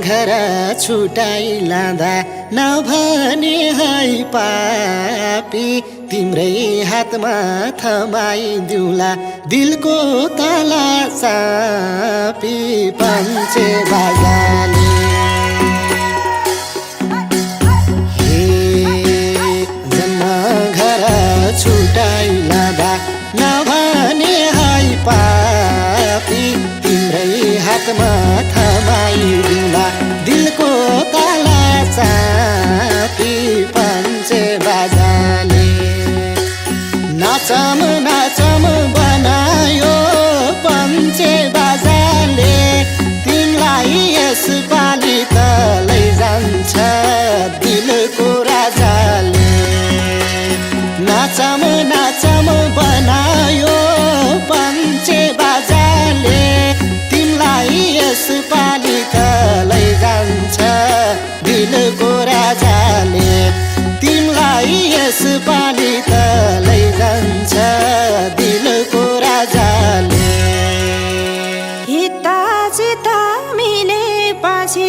घर छुटाइ लाँदा नभने है पापी तिम्रै हातमा थमाइदिउँला दिलको ताला चापी पञ्चे बाजाले छुटाइ लाँदा नभने है पापी तिम्रै हातमा थमाइदिउँला दिलको ताला चापी पञ्चे बाजाले नाचम नाचम बनायो पञ्चे बाजाले तिमीलाई यसपालि त लैजान्छ दिलको राजाले नाचम नाचम बनायो पञ्चे बाजाले तिमीलाई यसपालि त लैजान्छ दिलको राजाले तिमीलाई यसपालि त लैजान्छ दिलको राजाले हिता चिता मिलेपछि